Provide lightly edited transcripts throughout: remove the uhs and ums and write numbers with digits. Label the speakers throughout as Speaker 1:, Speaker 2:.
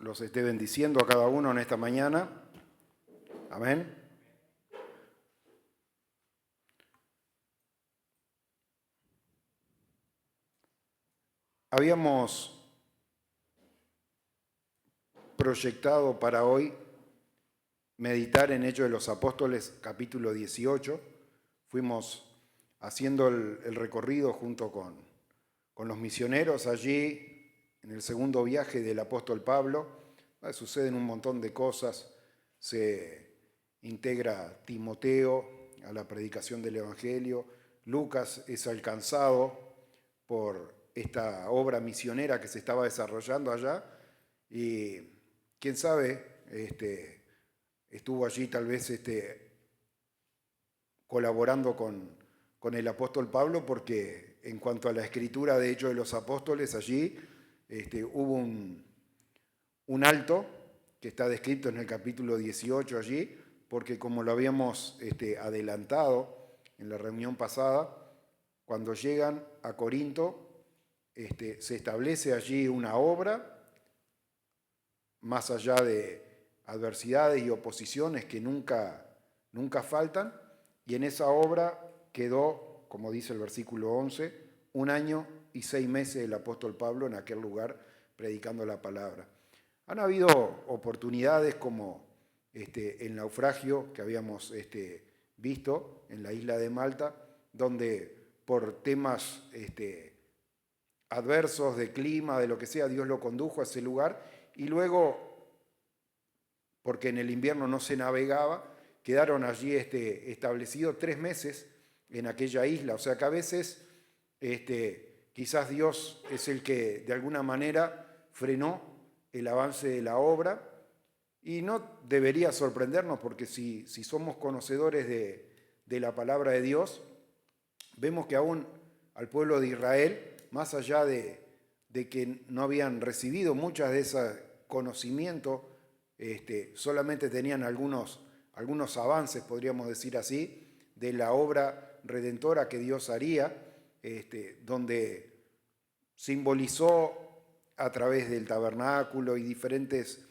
Speaker 1: los esté bendiciendo a cada uno en esta mañana. Amén. Habíamos proyectado para hoy meditar en Hechos de los Apóstoles, capítulo 18. Fuimos haciendo el recorrido junto con los misioneros allí en el segundo viaje del apóstol Pablo. Suceden un montón de cosas. Se integra Timoteo a la predicación del Evangelio. Lucas es alcanzado por esta obra misionera que se estaba desarrollando allá. Y quién sabe, estuvo allí tal vez colaborando con el apóstol Pablo, porque en cuanto a la escritura de Hechos de los Apóstoles, allí hubo un alto que está descrito en el capítulo 18 allí, porque como lo habíamos adelantado en la reunión pasada, cuando llegan a Corinto, se establece allí una obra, más allá de adversidades y oposiciones que nunca faltan, y en esa obra quedó, como dice el versículo 11, 1 año y 6 meses el apóstol Pablo en aquel lugar predicando la palabra. Han habido oportunidades como el naufragio que habíamos visto en la isla de Malta, donde por temas adversos de clima, de lo que sea, Dios lo condujo a ese lugar, y luego, porque en el invierno no se navegaba, quedaron allí establecidos 3 meses en aquella isla. O sea que a veces quizás Dios es el que de alguna manera frenó el avance de la obra, y no debería sorprendernos, porque si somos conocedores de la palabra de Dios, vemos que aún al pueblo de Israel, más allá de que no habían recibido muchas de ese conocimiento, solamente tenían algunos avances, podríamos decir así, de la obra redentora que Dios haría, donde simbolizó a través del tabernáculo y diferentes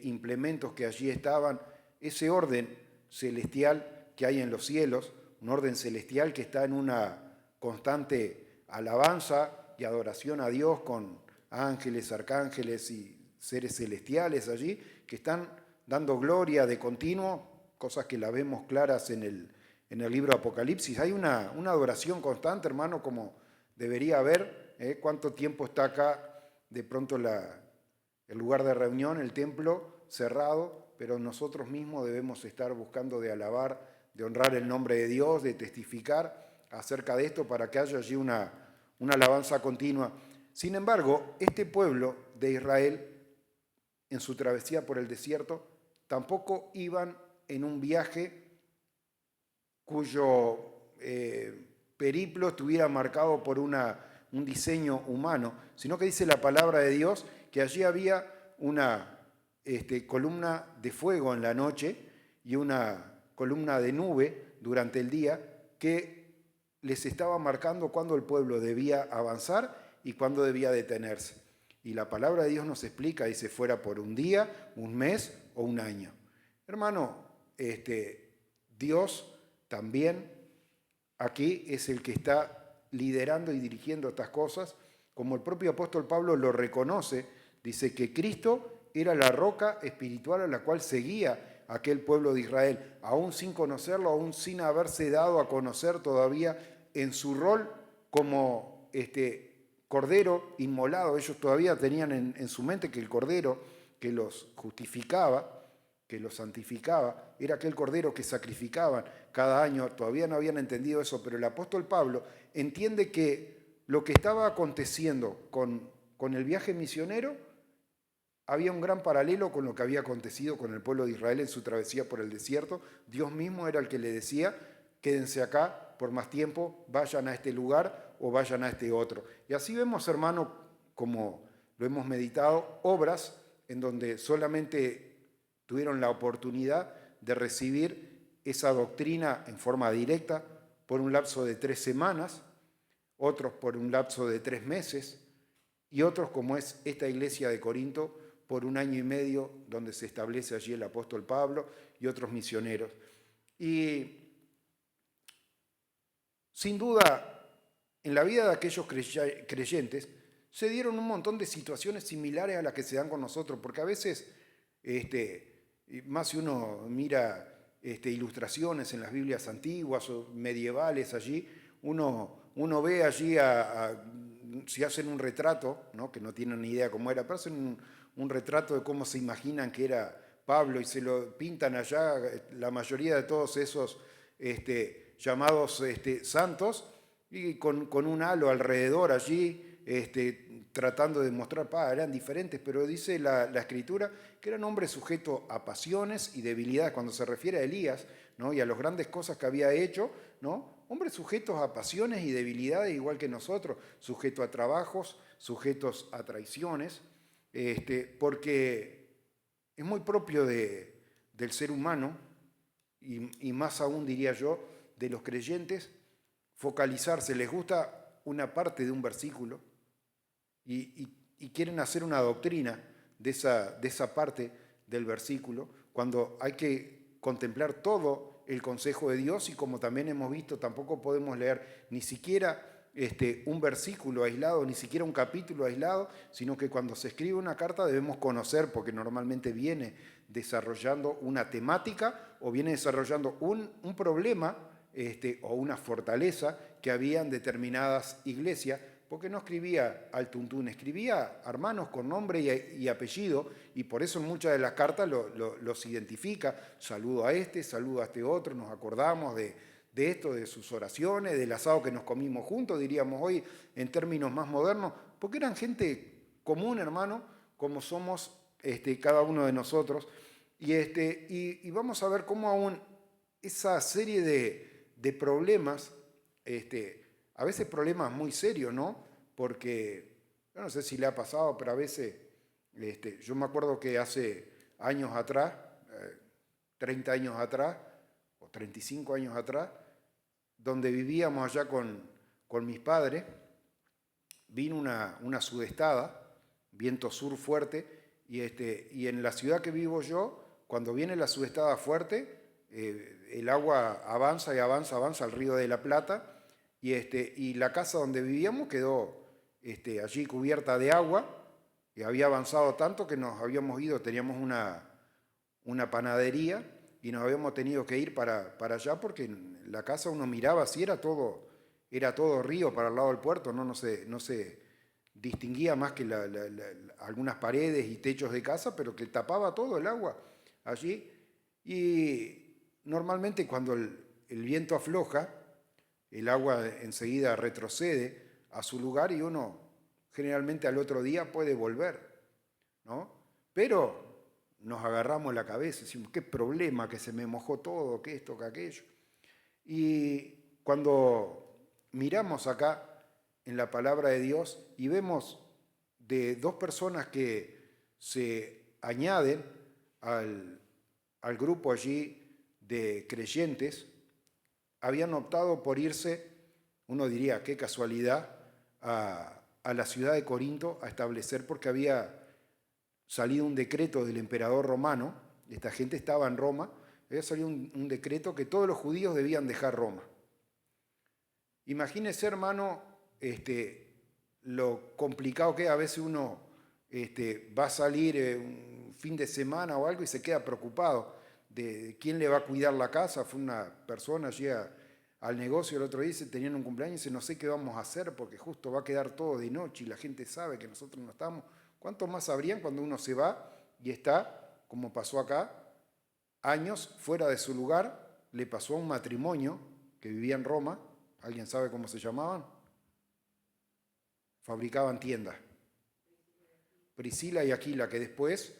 Speaker 1: implementos que allí estaban, ese orden celestial que hay en los cielos, un orden celestial que está en una constante alabanza y adoración a Dios con ángeles, arcángeles y seres celestiales allí, que están dando gloria de continuo, cosas que la vemos claras en el libro de Apocalipsis. Hay una adoración constante, hermano, como debería haber. ¿Cuánto tiempo está acá de pronto el lugar de reunión, el templo cerrado? Pero nosotros mismos debemos estar buscando de alabar, de honrar el nombre de Dios, de testificar acerca de esto para que haya allí una alabanza continua. Sin embargo, este pueblo de Israel, en su travesía por el desierto, tampoco iban en un viaje cuyo periplo estuviera marcado por un diseño humano, sino que dice la palabra de Dios que allí había una columna de fuego en la noche y una columna de nube durante el día que les estaba marcando cuándo el pueblo debía avanzar y cuándo debía detenerse. Y la palabra de Dios nos explica, dice, fuera por un día, un mes o un año. Hermano, Dios también aquí es el que está liderando y dirigiendo estas cosas, como el propio apóstol Pablo lo reconoce. Dice que Cristo era la roca espiritual a la cual seguía aquel pueblo de Israel, aún sin conocerlo, aún sin haberse dado a conocer todavía en su rol como cordero inmolado. Ellos todavía tenían en su mente que el cordero que los justificaba, que los santificaba, era aquel cordero que sacrificaban cada año. Todavía no habían entendido eso, pero el apóstol Pablo entiende que lo que estaba aconteciendo con el viaje misionero había un gran paralelo con lo que había acontecido con el pueblo de Israel en su travesía por el desierto. Dios mismo era el que le decía, quédense acá por más tiempo, vayan a este lugar o vayan a este otro. Y así vemos, hermano, como lo hemos meditado, obras en donde solamente tuvieron la oportunidad de recibir esa doctrina en forma directa por un lapso de 3 semanas, otros por un lapso de 3 meses, y otros, como es esta iglesia de Corinto, por 1 año y medio, donde se establece allí el apóstol Pablo y otros misioneros. Y sin duda, en la vida de aquellos creyentes, se dieron un montón de situaciones similares a las que se dan con nosotros, porque a veces, más si uno mira ilustraciones en las Biblias antiguas o medievales allí, uno ve allí si hacen un retrato, ¿no? Que no tienen ni idea cómo era, pero hacen un retrato de cómo se imaginan que era Pablo y se lo pintan allá, la mayoría de todos esos llamados santos, y con un halo alrededor allí, tratando de mostrar, eran diferentes, pero dice la Escritura que eran hombres sujetos a pasiones y debilidades, cuando se refiere a Elías, ¿no? Y a las grandes cosas que había hecho, ¿no? Hombres sujetos a pasiones y debilidades igual que nosotros, sujetos a trabajos, sujetos a traiciones, porque es muy propio del ser humano, y más aún diría yo, de los creyentes, focalizarse, les gusta una parte de un versículo y quieren hacer una doctrina de esa parte del versículo, cuando hay que contemplar todo el consejo de Dios, y como también hemos visto, tampoco podemos leer ni siquiera un versículo aislado, ni siquiera un capítulo aislado, sino que cuando se escribe una carta debemos conocer, porque normalmente viene desarrollando una temática o viene desarrollando un problema o una fortaleza que había en determinadas iglesias, porque no escribía al tuntún, escribía hermanos con nombre y apellido, y por eso en muchas de las cartas los identifica, saludo a saludo a este otro, nos acordamos de esto, de sus oraciones, del asado que nos comimos juntos, diríamos hoy en términos más modernos, porque eran gente común, hermano, como somos cada uno de nosotros, y vamos a ver cómo aún esa serie de problemas, a veces problemas muy serios, ¿no? Porque, yo no sé si le ha pasado, pero a veces, yo me acuerdo que hace años atrás, 30 años atrás, o 35 años atrás, donde vivíamos allá con mis padres, vino una sudestada, viento sur fuerte, y en la ciudad que vivo yo, cuando viene la sudestada fuerte, el agua avanza y avanza, avanza al Río de la Plata, y la casa donde vivíamos quedó allí cubierta de agua, y había avanzado tanto que nos habíamos ido, teníamos una panadería, y nos habíamos tenido que ir para allá, porque en la casa uno miraba así, era todo río para el lado del puerto, no se distinguía más que algunas paredes y techos de casa, pero que tapaba todo el agua allí. Y normalmente cuando el viento afloja, el agua enseguida retrocede a su lugar y uno generalmente al otro día puede volver, ¿no? Pero nos agarramos la cabeza, decimos, qué problema, que se me mojó todo, que esto, que aquello. Y cuando miramos acá en la palabra de Dios y vemos de dos personas que se añaden al grupo allí de creyentes, habían optado por irse, uno diría, qué casualidad, a la ciudad de Corinto a establecer, porque había salido un decreto del emperador romano, esta gente estaba en Roma, había salido un decreto que todos los judíos debían dejar Roma. Imagínese, hermano, lo complicado que es, a veces uno va a salir un fin de semana o algo y se queda preocupado de quién le va a cuidar la casa. Fue una persona allí al negocio el otro día, tenían un cumpleaños y dice, no sé qué vamos a hacer porque justo va a quedar todo de noche y la gente sabe que nosotros no estamos. ¿Cuánto más sabrían cuando uno se va y está, como pasó acá, años fuera de su lugar? Le pasó a un matrimonio que vivía en Roma. ¿Alguien sabe cómo se llamaban? Fabricaban tiendas. Priscila y Aquila, que después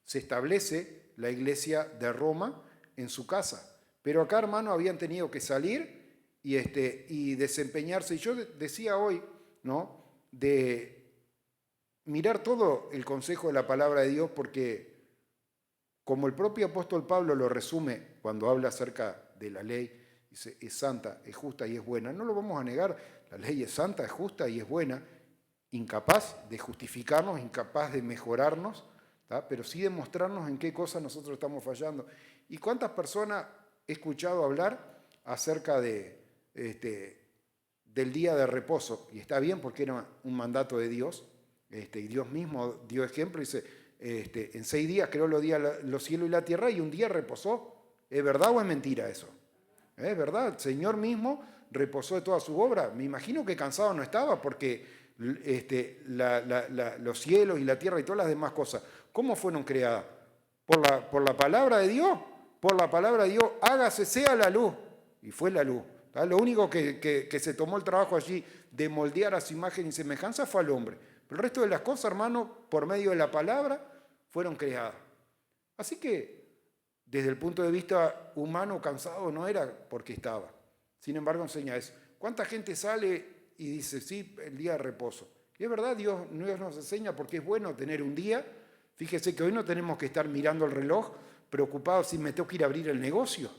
Speaker 1: se establece la iglesia de Roma en su casa. Pero acá, hermano, habían tenido que salir y desempeñarse. Y yo decía hoy, ¿no?, de mirar todo el consejo de la palabra de Dios, porque como el propio apóstol Pablo lo resume cuando habla acerca de la ley, dice, es santa, es justa y es buena. No lo vamos a negar, la ley es santa, es justa y es buena, incapaz de justificarnos, incapaz de mejorarnos, ¿tá? Pero sí demostrarnos en qué cosas nosotros estamos fallando. ¿Y cuántas personas he escuchado hablar acerca del día de reposo? Y está bien porque era un mandato de Dios, y Dios mismo dio ejemplo y dice, en 6 días creó los cielos y la tierra y un día reposó. ¿Es verdad o es mentira eso? Es verdad, el Señor mismo reposó de toda su obra. Me imagino que cansado no estaba porque los cielos y la tierra y todas las demás cosas, ¿cómo fueron creadas? Por la palabra de Dios. Por la palabra de Dios, hágase sea la luz. Y fue la luz. ¿Tá? Lo único que se tomó el trabajo allí de moldear a su imagen y semejanza fue al hombre. Pero el resto de las cosas, hermano, por medio de la palabra, fueron creadas. Así que, desde el punto de vista humano, cansado no era porque estaba. Sin embargo, enseña eso. ¿Cuánta gente sale y dice, sí, el día de reposo? Y es verdad, Dios nos enseña porque es bueno tener un día. Fíjese que hoy no tenemos que estar mirando el reloj, preocupados si me tengo que ir a abrir el negocio.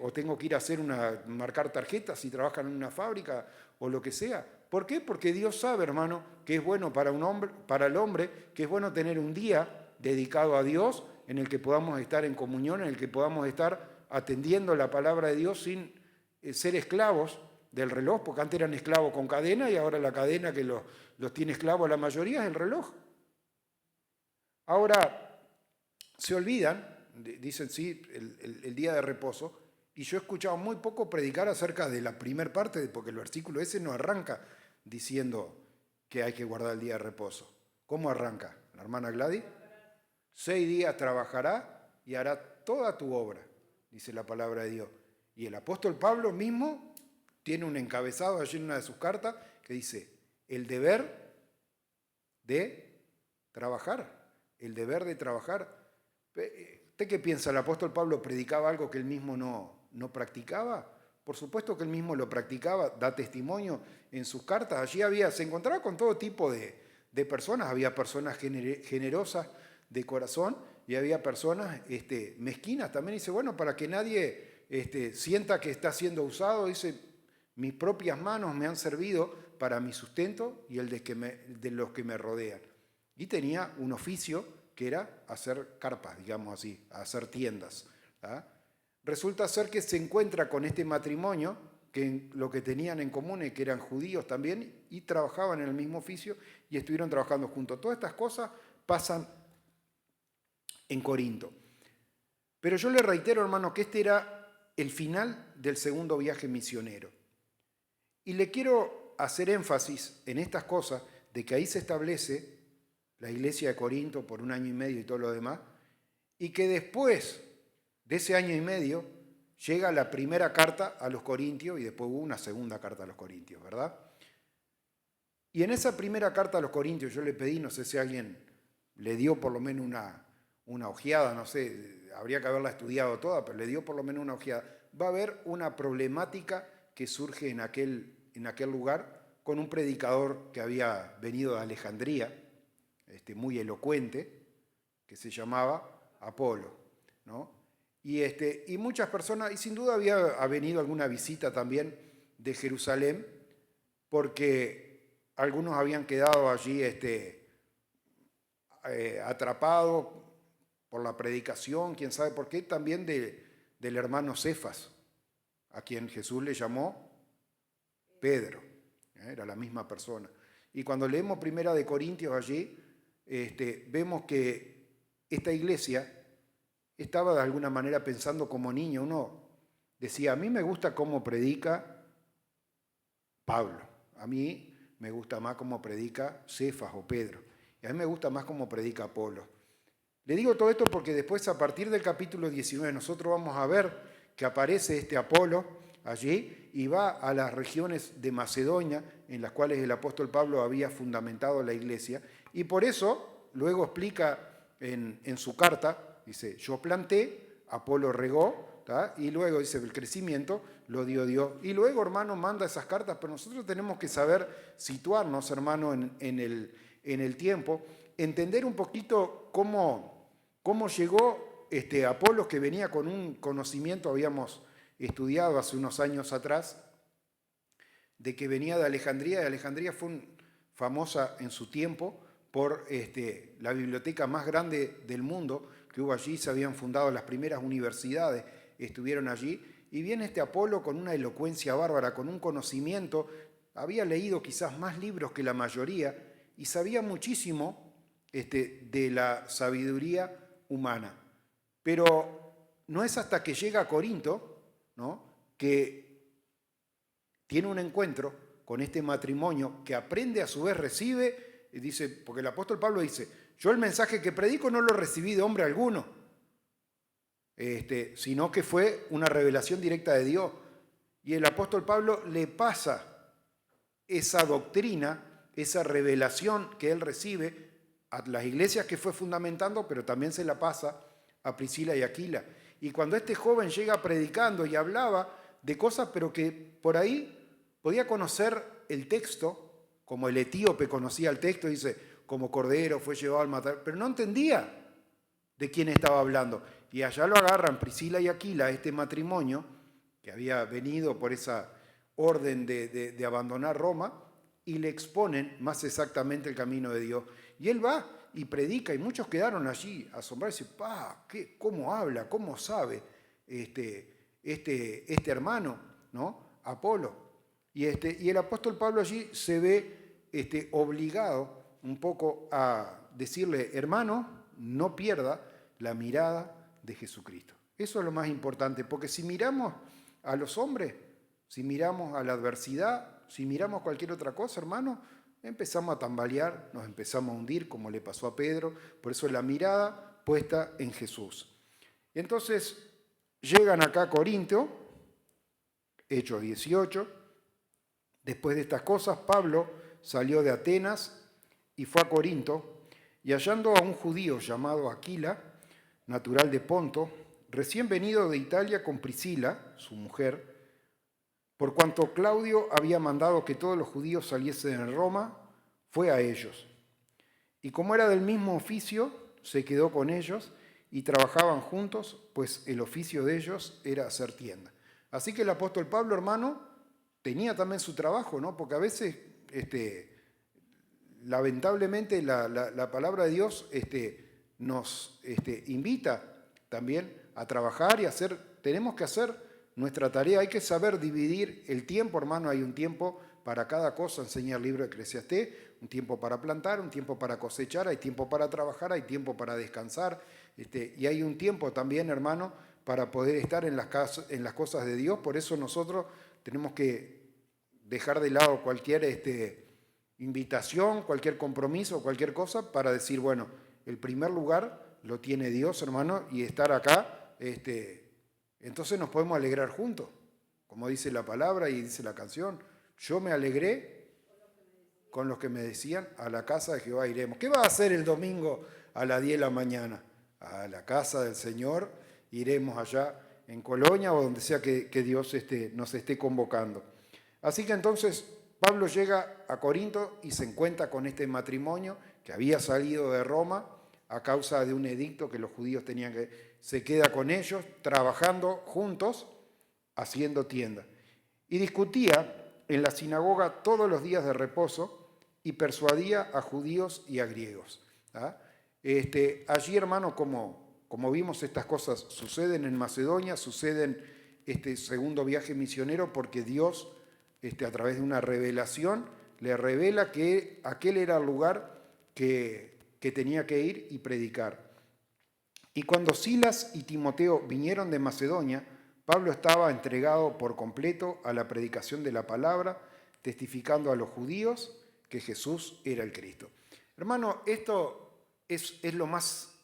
Speaker 1: O tengo que ir a marcar tarjetas si trabajan en una fábrica o lo que sea. ¿Por qué? Porque Dios sabe, hermano, que es bueno para el hombre, que es bueno tener un día dedicado a Dios, en el que podamos estar en comunión, en el que podamos estar atendiendo la palabra de Dios sin ser esclavos del reloj, porque antes eran esclavos con cadena y ahora la cadena que los tiene esclavos la mayoría es el reloj. Ahora, se olvidan, dicen sí, el día de reposo, y yo he escuchado muy poco predicar acerca de la primera parte, porque el versículo ese no arranca diciendo que hay que guardar el día de reposo. ¿Cómo arranca? La hermana Gladys, 6 días trabajará y hará toda tu obra, dice la palabra de Dios. Y el apóstol Pablo mismo tiene un encabezado allí en una de sus cartas que dice, el deber de trabajar, el deber de trabajar. ¿Usted qué piensa? ¿El apóstol Pablo predicaba algo que él mismo no practicaba? Por supuesto que él mismo lo practicaba, da testimonio en sus cartas. Allí se encontraba con todo tipo de personas. Había personas generosas de corazón y había personas mezquinas también. Dice, bueno, para que nadie sienta que está siendo usado, dice, mis propias manos me han servido para mi sustento y el de los que me rodean. Y tenía un oficio que era hacer carpas, digamos así, hacer tiendas. ¿Ah? Resulta ser que se encuentra con este matrimonio, que lo que tenían en común es que eran judíos también y trabajaban en el mismo oficio y estuvieron trabajando juntos. Todas estas cosas pasan en Corinto. Pero yo le reitero, hermano, que este era el final del segundo viaje misionero. Y le quiero hacer énfasis en estas cosas de que ahí se establece la iglesia de Corinto por 1 año y medio y todo lo demás, y que después de ese año y medio llega la primera carta a los Corintios y después hubo una segunda carta a los Corintios, ¿verdad? Y en esa primera carta a los Corintios yo le pedí, no sé si alguien le dio por lo menos una ojeada, no sé, habría que haberla estudiado toda, pero le dio por lo menos una ojeada. Va a haber una problemática que surge en aquel lugar con un predicador que había venido de Alejandría, muy elocuente, que se llamaba Apolo, ¿no? Y muchas personas, y sin duda ha venido alguna visita también de Jerusalén, porque algunos habían quedado allí atrapados por la predicación, quién sabe por qué, también del hermano Cefas, a quien Jesús le llamó Pedro, era la misma persona. Y cuando leemos Primera de Corintios allí, vemos que esta iglesia estaba de alguna manera pensando como niño. Uno decía, a mí me gusta cómo predica Pablo, a mí me gusta más cómo predica Cefas o Pedro, y a mí me gusta más cómo predica Apolo. Le digo todo esto porque después, a partir del capítulo 19, nosotros vamos a ver que aparece este Apolo allí y va a las regiones de Macedonia, en las cuales el apóstol Pablo había fundamentado la iglesia, y por eso luego explica en su carta, dice, yo planté, Apolo regó, ¿tá? Y luego dice, el crecimiento lo dio Dios. Y luego, hermano, manda esas cartas, pero nosotros tenemos que saber situarnos, hermano, en el tiempo, entender un poquito cómo llegó Apolo, que venía con un conocimiento, habíamos estudiado hace unos años atrás, de que venía de Alejandría, y Alejandría fue famosa en su tiempo por la biblioteca más grande del mundo que hubo allí, se habían fundado las primeras universidades, estuvieron allí, y viene Apolo con una elocuencia bárbara, con un conocimiento, había leído quizás más libros que la mayoría, y sabía muchísimo de la sabiduría humana. Pero no es hasta que llega a Corinto, ¿no?, que tiene un encuentro con este matrimonio, que aprende, a su vez recibe, y dice, porque el apóstol Pablo dice, yo el mensaje que predico no lo recibí de hombre alguno, sino que fue una revelación directa de Dios. Y el apóstol Pablo le pasa esa doctrina, esa revelación que él recibe a las iglesias que fue fundamentando, pero también se la pasa a Priscila y Aquila. Y cuando este joven llega predicando y hablaba de cosas, pero que por ahí podía conocer el texto, como el etíope conocía el texto, dice, como cordero fue llevado al matadero, pero no entendía de quién estaba hablando. Y allá lo agarran Priscila y Aquila, este matrimonio, que había venido por esa orden de abandonar Roma, y le exponen más exactamente el camino de Dios. Y él va y predica, y muchos quedaron allí asombrados y dicen, ¿cómo habla? ¿Cómo sabe este hermano, ¿no? Apolo? Y el apóstol Pablo allí se ve obligado un poco a decirle, hermano, no pierda la mirada de Jesucristo. Eso es lo más importante, porque si miramos a los hombres, si miramos a la adversidad, si miramos cualquier otra cosa, hermano, empezamos a tambalear, nos empezamos a hundir, como le pasó a Pedro. Por eso la mirada puesta en Jesús. Entonces llegan acá a Corinto, Hechos 18. Después de estas cosas, Pablo salió de Atenas y fue a Corinto, y hallando a un judío llamado Aquila, natural de Ponto, recién venido de Italia con Priscila, su mujer, por cuanto Claudio había mandado que todos los judíos saliesen en Roma, fue a ellos. Y como era del mismo oficio, se quedó con ellos y trabajaban juntos, pues el oficio de ellos era hacer tienda. Así que el apóstol Pablo, hermano, tenía también su trabajo, ¿no? Porque a veces, lamentablemente, la palabra de Dios nos invita también a trabajar y hacer, tenemos que hacer nuestra tarea. Hay que saber dividir el tiempo, hermano. Hay un tiempo para cada cosa, enseña el libro de Eclesiastés, un tiempo para plantar, un tiempo para cosechar, hay tiempo para trabajar, hay tiempo para descansar, y hay un tiempo también, hermano, para poder estar en las cosas de Dios. Por eso nosotros tenemos que dejar de lado cualquier invitación, cualquier compromiso, cualquier cosa, para decir, bueno, el primer lugar lo tiene Dios, hermano, y estar acá, entonces nos podemos alegrar juntos, como dice la palabra y dice la canción. Yo me alegré con los que me decían, a la casa de Jehová iremos. ¿Qué va a hacer el domingo a las 10 de la mañana? A la casa del Señor iremos allá en Colonia o donde sea que Dios nos esté convocando. Así que entonces Pablo llega a Corinto y se encuentra con este matrimonio que había salido de Roma a causa de un edicto que los judíos tenían que... Se queda con ellos trabajando juntos, haciendo tienda. Y discutía en la sinagoga todos los días de reposo y persuadía a judíos y a griegos. Allí, hermano, como vimos, estas cosas suceden en Macedonia, suceden este segundo viaje misionero, porque Dios, a través de una revelación, le revela que aquel era el lugar que tenía que ir y predicar. Y cuando Silas y Timoteo vinieron de Macedonia, Pablo estaba entregado por completo a la predicación de la palabra, testificando a los judíos que Jesús era el Cristo. Hermano, esto es lo más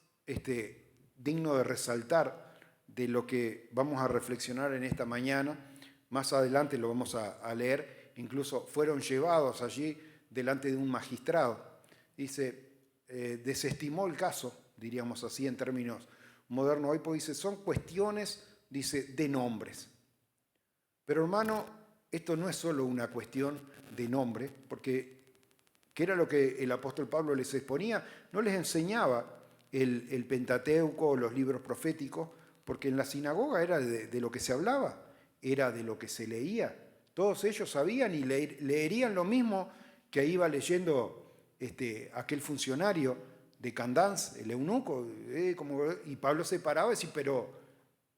Speaker 1: digno de resaltar de lo que vamos a reflexionar en esta mañana. Más adelante lo vamos a leer. Incluso fueron llevados allí delante de un magistrado. Dice, desestimó el caso, diríamos así en términos modernos hoy, pues dice, son cuestiones, dice, de nombres. Pero hermano, esto no es solo una cuestión de nombre, porque ¿qué era lo que el apóstol Pablo les exponía? No les enseñaba el Pentateuco o los libros proféticos, porque en la sinagoga era de lo que se hablaba, era de lo que se leía. Todos ellos sabían y leerían lo mismo que iba leyendo aquel funcionario de Candance, el eunuco, y Pablo se paraba y decía, pero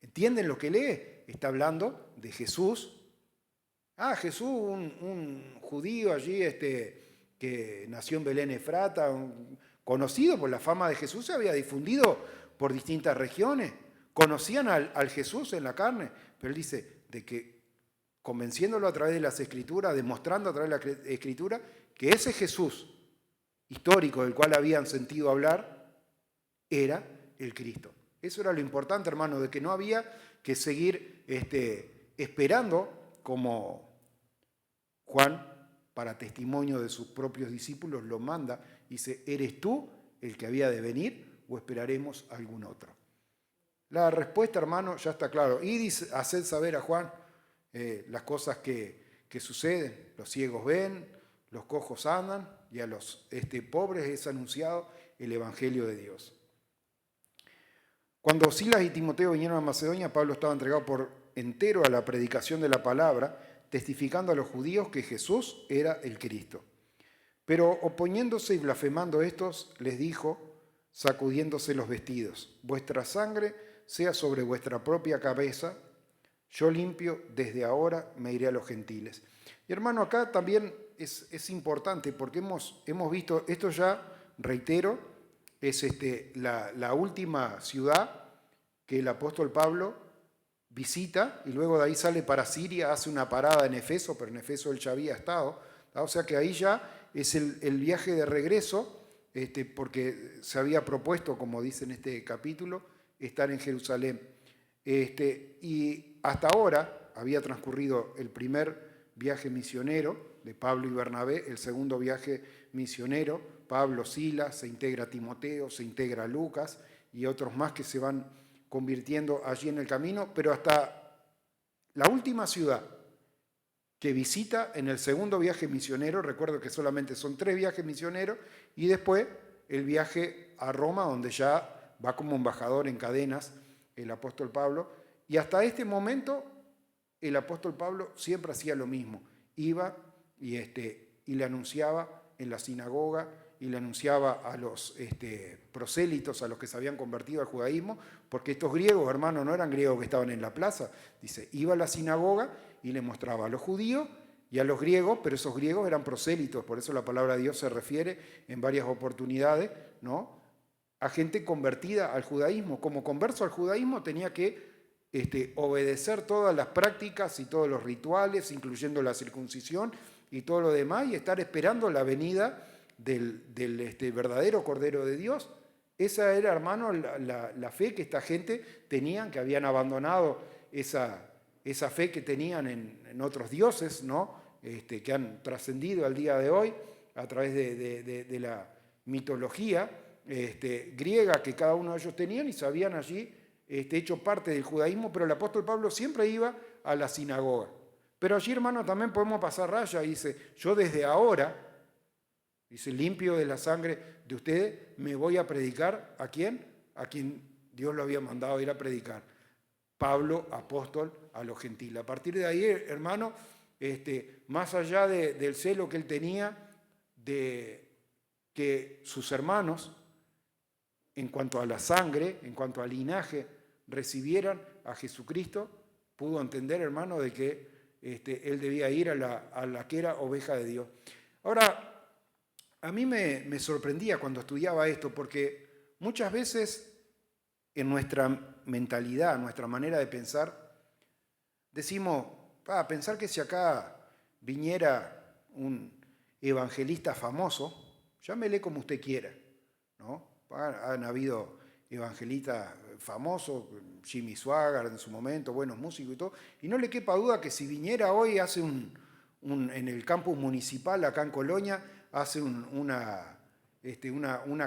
Speaker 1: ¿entienden lo que lee? Está hablando de Jesús. Jesús, un judío allí que nació en Belén Efrata, conocido por la fama de Jesús, se había difundido por distintas regiones. Conocían al Jesús en la carne, pero él dice de que convenciéndolo a través de las Escrituras, demostrando a través de la Escritura, que ese Jesús histórico del cual habían sentido hablar era el Cristo. Eso era lo importante, hermano, de que no había que seguir esperando como Juan, para testimonio de sus propios discípulos, lo manda y dice, ¿eres tú el que había de venir o esperaremos a algún otro? La respuesta, hermano, ya está claro. Y haced saber a Juan las cosas que suceden. Los ciegos ven, los cojos andan y a los pobres es anunciado el Evangelio de Dios. Cuando Silas y Timoteo vinieron a Macedonia, Pablo estaba entregado por entero a la predicación de la palabra, testificando a los judíos que Jesús era el Cristo. Pero oponiéndose y blasfemando estos, les dijo, sacudiéndose los vestidos, vuestra sangre sea sobre vuestra propia cabeza, yo limpio, desde ahora me iré a los gentiles. Y hermano, acá también es importante porque hemos visto, esto ya, reitero, es la última ciudad que el apóstol Pablo visita y luego de ahí sale para Siria, hace una parada en Efeso, pero en Efeso él ya había estado, o sea que ahí ya es el viaje de regreso, porque se había propuesto, como dice en este capítulo, estar en Jerusalén. Y hasta ahora había transcurrido el primer viaje misionero de Pablo y Bernabé, el segundo viaje misionero, Pablo, Silas, se integra Timoteo, se integra Lucas y otros más que se van convirtiendo allí en el camino, pero hasta la última ciudad que visita en el segundo viaje misionero, recuerdo que solamente son 3 viajes misioneros, y después el viaje a Roma, donde ya va como embajador en cadenas el apóstol Pablo, y hasta este momento el apóstol Pablo siempre hacía lo mismo, iba y le anunciaba en la sinagoga, y le anunciaba a los prosélitos, a los que se habían convertido al judaísmo, porque estos griegos, hermanos, no eran griegos que estaban en la plaza. Dice, iba a la sinagoga y le mostraba a los judíos y a los griegos, pero esos griegos eran prosélitos, por eso la palabra de Dios se refiere en varias oportunidades, ¿no?, a gente convertida al judaísmo. Como converso al judaísmo tenía que obedecer todas las prácticas y todos los rituales, incluyendo la circuncisión y todo lo demás, y estar esperando la venida del verdadero Cordero de Dios. Esa era, hermano, la fe que esta gente tenían, que habían abandonado esa fe que tenían en otros dioses, ¿no?, que han trascendido al día de hoy a través de la mitología griega que cada uno de ellos tenían, y se habían allí hecho parte del judaísmo, pero el apóstol Pablo siempre iba a la sinagoga. Pero allí, hermano, también podemos pasar raya y dice, yo desde ahora, dice, limpio de la sangre de ustedes, me voy a predicar, ¿a quién? A quien Dios lo había mandado ir a predicar. Pablo, apóstol a los gentiles. A partir de ahí, hermano, más allá del celo que él tenía de que sus hermanos, en cuanto a la sangre, en cuanto al linaje, recibieran a Jesucristo, pudo entender, hermano, de que él debía ir a la que era oveja de Dios. Ahora, a mí me sorprendía cuando estudiaba esto, porque muchas veces en nuestra mentalidad, nuestra manera de pensar, decimos, pensar que si acá viniera un evangelista famoso, llámele como usted quiera, ¿no? Han habido evangelistas famosos, Jimmy Swaggart en su momento, buenos músicos y todo, y no le quepa duda que si viniera hoy, hace en el campus municipal acá en Colonia, hace una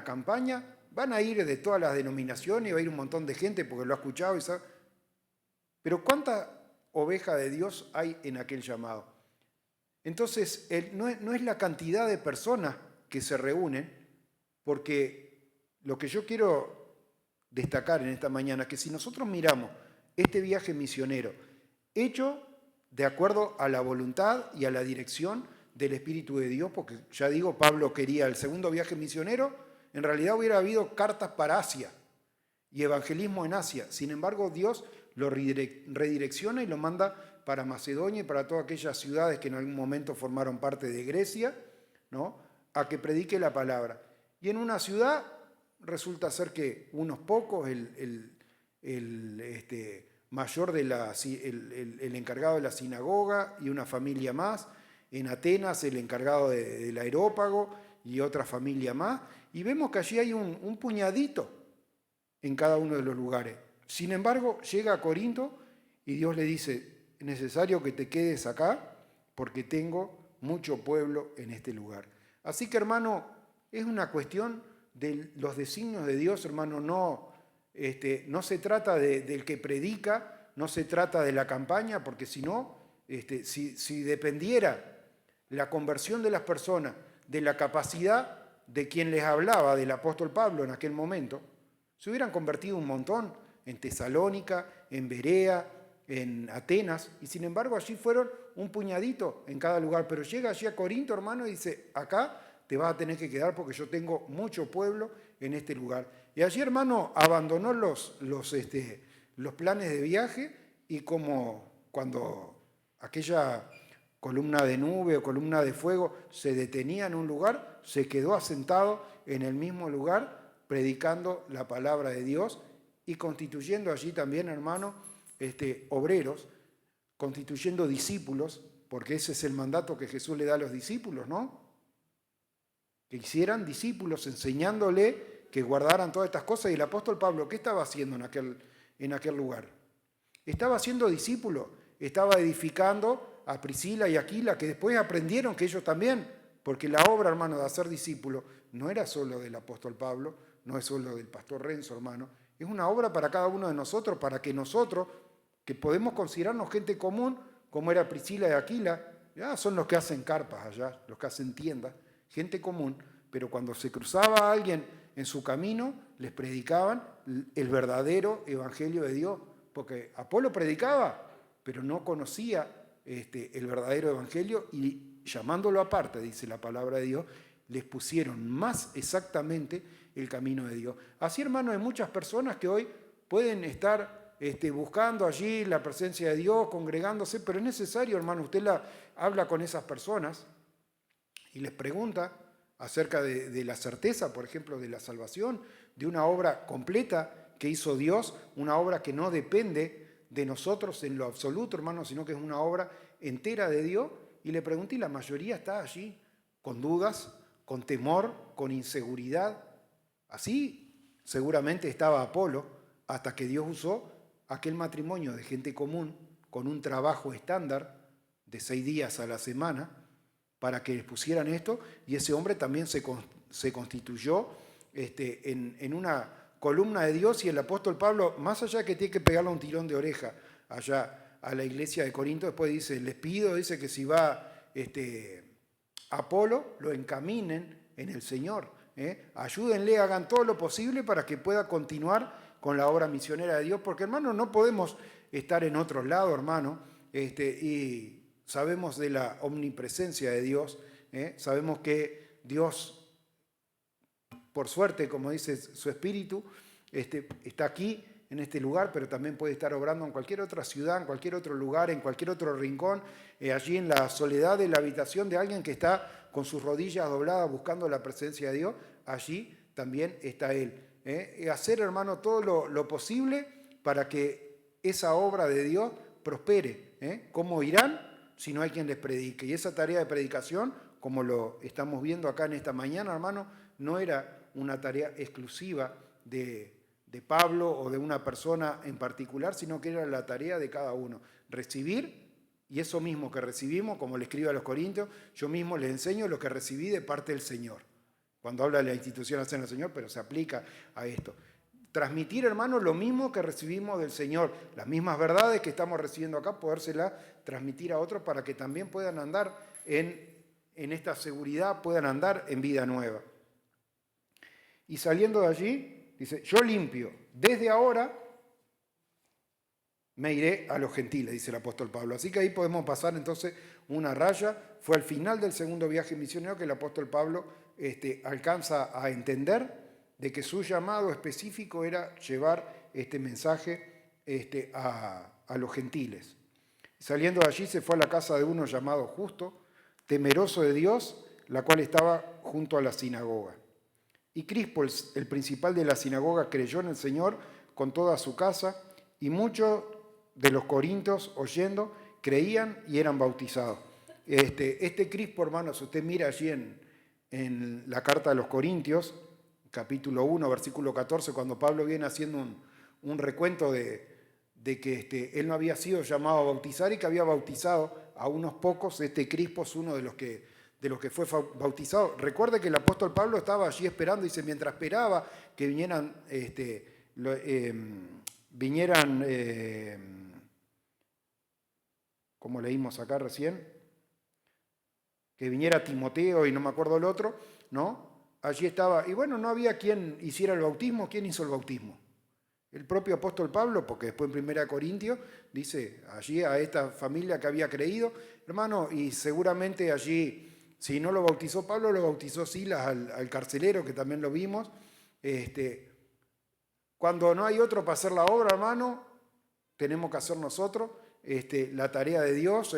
Speaker 1: campaña, van a ir de todas las denominaciones y va a ir un montón de gente porque lo ha escuchado y sabe. Pero ¿cuánta oveja de Dios hay en aquel llamado? Entonces, no es la cantidad de personas que se reúnen, porque lo que yo quiero destacar en esta mañana es que si nosotros miramos este viaje misionero hecho de acuerdo a la voluntad y a la dirección del Espíritu de Dios, porque ya digo, Pablo quería el segundo viaje misionero, en realidad hubiera habido cartas para Asia y evangelismo en Asia. Sin embargo, Dios lo redirecciona y lo manda para Macedonia y para todas aquellas ciudades que en algún momento formaron parte de Grecia, ¿no?, a que predique la palabra. Y en una ciudad resulta ser que unos pocos, el mayor el encargado de la sinagoga y una familia más, en Atenas el encargado del aerópago y otra familia más, y vemos que allí hay un puñadito en cada uno de los lugares. Sin embargo, llega a Corinto y Dios le dice: es necesario que te quedes acá porque tengo mucho pueblo en este lugar. Así que, hermano, es una cuestión de los designios de Dios, hermano. No se trata del que predica, no se trata de la campaña, porque si no, si dependiera la conversión de las personas de la capacidad de quien les hablaba, del apóstol Pablo en aquel momento, se hubieran convertido un montón en Tesalónica, en Berea, en Atenas, y sin embargo allí fueron un puñadito en cada lugar. Pero llega allí a Corinto, hermano, y dice: acá te vas a tener que quedar porque yo tengo mucho pueblo en este lugar. Y allí, hermano, abandonó los planes de viaje, y como cuando aquella columna de nube o columna de fuego se detenía en un lugar, se quedó asentado en el mismo lugar predicando la palabra de Dios y constituyendo allí también, hermano, obreros, constituyendo discípulos, porque ese es el mandato que Jesús le da a los discípulos, ¿no? Que hicieran discípulos, enseñándole que guardaran todas estas cosas. Y el apóstol Pablo, ¿qué estaba haciendo en aquel lugar? Estaba haciendo discípulos, estaba edificando a Priscila y Aquila, que después aprendieron que ellos también, porque la obra, hermano, de hacer discípulos no era solo del apóstol Pablo, no es solo del pastor Renzo, hermano, es una obra para cada uno de nosotros, para que nosotros, que podemos considerarnos gente común, como era Priscila y Aquila, ya son los que hacen carpas allá, los que hacen tiendas, gente común, pero cuando se cruzaba a alguien en su camino, les predicaban el verdadero evangelio de Dios, porque Apolo predicaba, pero no conocía el verdadero evangelio, y llamándolo aparte, dice la palabra de Dios, les pusieron más exactamente el camino de Dios. Así, hermano, hay muchas personas que hoy pueden estar buscando allí la presencia de Dios, congregándose, pero es necesario, hermano, usted habla con esas personas y les pregunta acerca de la certeza, por ejemplo, de la salvación, de una obra completa que hizo Dios, una obra que no depende de nosotros en lo absoluto, hermano, sino que es una obra entera de Dios, y le pregunté y la mayoría está allí con dudas, con temor, con inseguridad. Así seguramente estaba Apolo, hasta que Dios usó aquel matrimonio de gente común, con un trabajo estándar de 6 días a la semana, para que les pusieran esto, y ese hombre también se constituyó en una columna de Dios. Y el apóstol Pablo, más allá de que tiene que pegarle un tirón de oreja allá a la iglesia de Corinto, después dice: les pido, dice, que si va Apolo, lo encaminen en el Señor. Ayúdenle, hagan todo lo posible para que pueda continuar con la obra misionera de Dios, porque, hermano, no podemos estar en otro lado, hermano, y sabemos de la omnipresencia de Dios, sabemos que Dios, por suerte, como dice su Espíritu, está aquí en este lugar, pero también puede estar obrando en cualquier otra ciudad, en cualquier otro lugar, en cualquier otro rincón, allí en la soledad de la habitación de alguien que está con sus rodillas dobladas buscando la presencia de Dios. Allí también está Él. Hacer, hermano, todo lo posible para que esa obra de Dios prospere. ¿Cómo irán si no hay quien les predique? Y esa tarea de predicación, como lo estamos viendo acá en esta mañana, hermano, no era una tarea exclusiva de Pablo o de una persona en particular, sino que era la tarea de cada uno. Recibir, y eso mismo que recibimos, como le escribe a los Corintios, yo mismo les enseño lo que recibí de parte del Señor. Cuando habla de la institución hacen el Señor, pero se aplica a esto. Transmitir, hermano, lo mismo que recibimos del Señor, las mismas verdades que estamos recibiendo acá, podérselas transmitir a otros para que también puedan andar en esta seguridad, puedan andar en vida nueva. Y saliendo de allí, dice: yo limpio desde ahora me iré a los gentiles, dice el apóstol Pablo. Así que ahí podemos pasar entonces una raya. Fue al final del segundo viaje misionero que el apóstol Pablo alcanza a entender de que su llamado específico era llevar este mensaje a los gentiles. Saliendo de allí se fue a la casa de uno llamado Justo, temeroso de Dios, la cual estaba junto a la sinagoga. Y Crispo, el principal de la sinagoga, creyó en el Señor con toda su casa, y muchos de los corintios, oyendo, creían y eran bautizados. Este Crispo, hermanos, usted mira allí en la carta de los Corintios, capítulo 1, versículo 14, cuando Pablo viene haciendo un recuento de que él no había sido llamado a bautizar y que había bautizado a unos pocos. Este Crispo es uno de los que fue bautizado. Recuerde que el apóstol Pablo estaba allí esperando, dice, mientras esperaba que vinieran, como leímos acá recién, que viniera Timoteo y no me acuerdo el otro, ¿no? Allí estaba, y bueno, no había quien hiciera el bautismo. ¿Quién hizo el bautismo? El propio apóstol Pablo, porque después en 1 Corintios dice allí a esta familia que había creído, hermano, y seguramente allí, si no lo bautizó Pablo, lo bautizó Silas al carcelero, que también lo vimos. Cuando no hay otro para hacer la obra, hermano, tenemos que hacer nosotros la tarea de Dios.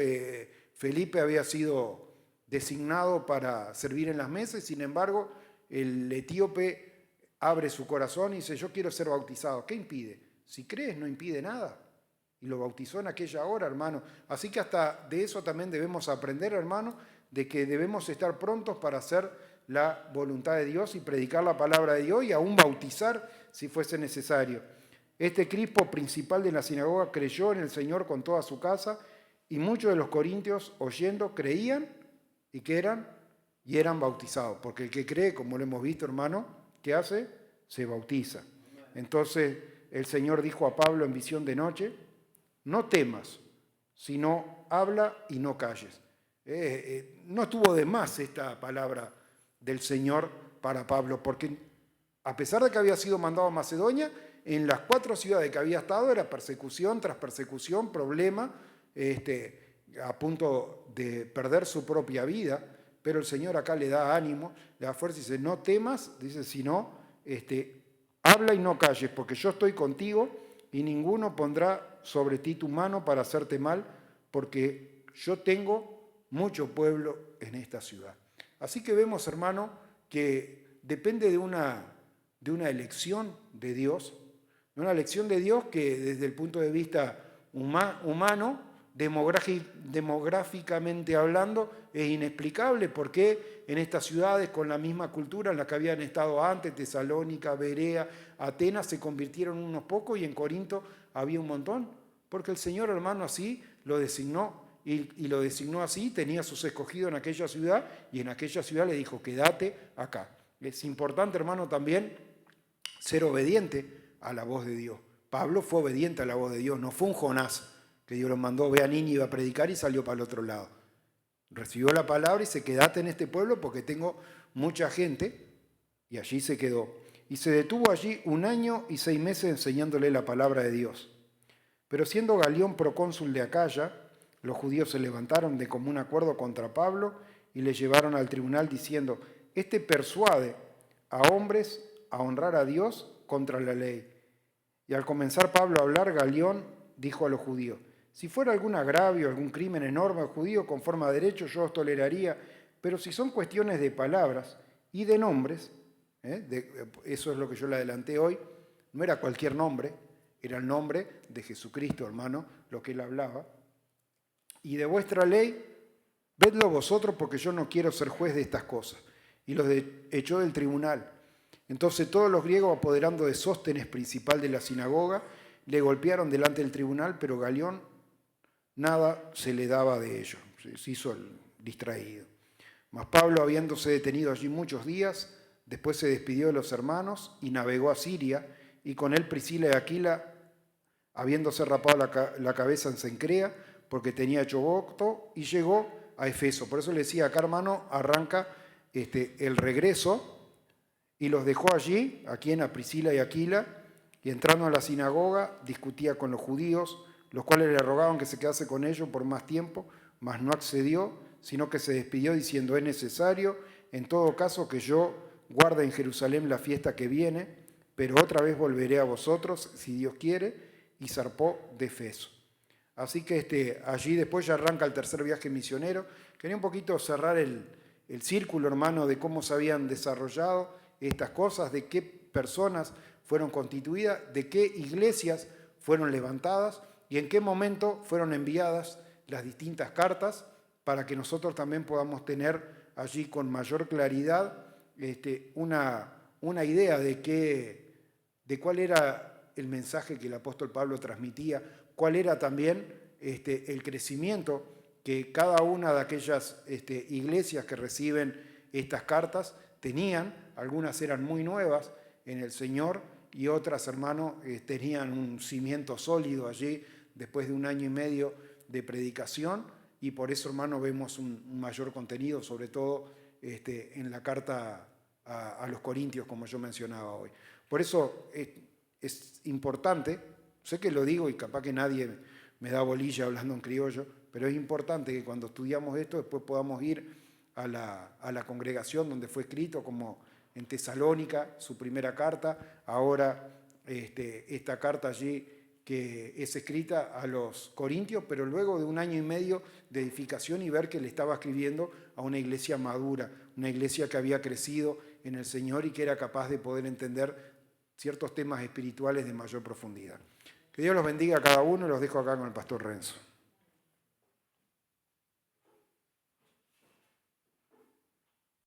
Speaker 1: Felipe había sido designado para servir en las mesas, sin embargo, el etíope abre su corazón y dice, yo quiero ser bautizado. ¿Qué impide? Si crees, no impide nada. Y lo bautizó en aquella hora, hermano. Así que hasta de eso también debemos aprender, hermano, de que debemos estar prontos para hacer la voluntad de Dios y predicar la palabra de Dios y aún bautizar si fuese necesario. Este Crispo, principal de la sinagoga, creyó en el Señor con toda su casa, y muchos de los corintios, oyendo, creían y que eran bautizados. Porque el que cree, como lo hemos visto, hermano, ¿qué hace? Se bautiza. Entonces el Señor dijo a Pablo en visión de noche, no temas, sino habla y no calles. No estuvo de más esta palabra del Señor para Pablo, porque a pesar de que había sido mandado a Macedonia, en las 4 ciudades que había estado era persecución tras persecución, problema, a punto de perder su propia vida. Pero el Señor acá le da ánimo, le da fuerza y dice, no temas, dice, sino habla y no calles, porque yo estoy contigo y ninguno pondrá sobre ti tu mano para hacerte mal, porque yo tengo mucho pueblo en esta ciudad. Así que vemos, hermano, que depende de una elección de Dios, que desde el punto de vista humano, demográficamente hablando, es inexplicable por qué en estas ciudades con la misma cultura en la que habían estado antes, Tesalónica, Berea, Atenas, se convirtieron unos pocos y en Corinto había un montón. Porque el Señor, hermano, así lo designó y lo designó así, tenía sus escogidos en aquella ciudad y en aquella ciudad le dijo, quédate acá. Es importante, hermano, también ser obediente a la voz de Dios. Pablo fue obediente a la voz de Dios, no fue un Jonás que Dios lo mandó, ve a Nínive a predicar y salió para el otro lado. Recibió la palabra y se quedate en este pueblo porque tengo mucha gente, y allí se quedó. Y se detuvo allí 1 año y 6 meses enseñándole la palabra de Dios. Pero siendo Galión procónsul de Acaya, los judíos se levantaron de común acuerdo contra Pablo y le llevaron al tribunal diciendo, este persuade a hombres a honrar a Dios contra la ley. Y al comenzar Pablo a hablar, Galión dijo a los judíos, si fuera algún agravio, algún crimen enorme judío conforme a derecho, yo os toleraría, pero si son cuestiones de palabras y de nombres, eso es lo que yo le adelanté hoy, no era cualquier nombre, era el nombre de Jesucristo, hermano, lo que él hablaba, y de vuestra ley, vedlo vosotros porque yo no quiero ser juez de estas cosas. Y los echó del tribunal. Entonces todos los griegos, apoderando de Sóstenes, principal de la sinagoga, le golpearon delante del tribunal, pero Galión nada se le daba de ello, se hizo el distraído. Mas Pablo, habiéndose detenido allí muchos días, después se despidió de los hermanos y navegó a Siria, y con él Priscila y Aquila, habiéndose rapado la cabeza en Cencrea, porque tenía hecho voto, y llegó a Efeso. Por eso le decía acá, hermano, arranca el regreso, y los dejó allí, a Priscila y Aquila, y entrando a la sinagoga, discutía con los judíos, los cuales le rogaban que se quedase con ellos por más tiempo, mas no accedió, sino que se despidió diciendo: es necesario, en todo caso, que yo guarde en Jerusalén la fiesta que viene, pero otra vez volveré a vosotros, si Dios quiere, y zarpó de Efeso. Así que allí después ya arranca el tercer viaje misionero. Quería un poquito cerrar el círculo, hermano, de cómo se habían desarrollado estas cosas, de qué personas fueron constituidas, de qué iglesias fueron levantadas y en qué momento fueron enviadas las distintas cartas, para que nosotros también podamos tener allí con mayor claridad una idea de cuál era el mensaje que el apóstol Pablo transmitía, cuál era también el crecimiento que cada una de aquellas iglesias que reciben estas cartas tenían. Algunas eran muy nuevas en el Señor y otras, hermano, tenían un cimiento sólido allí después de 1 año y medio de predicación, y por eso, hermano, vemos un mayor contenido, sobre todo en la carta a los Corintios, como yo mencionaba hoy. Por eso es importante, sé que lo digo y capaz que nadie me da bolilla hablando en criollo, pero es importante que cuando estudiamos esto después podamos ir a la congregación donde fue escrito, como en Tesalónica, su primera carta, ahora esta carta allí que es escrita a los Corintios, pero luego de 1 año y medio de edificación y ver que le estaba escribiendo a una iglesia madura, una iglesia que había crecido en el Señor y que era capaz de poder entender ciertos temas espirituales de mayor profundidad. Que Dios los bendiga a cada uno, y los dejo acá con el pastor Renzo.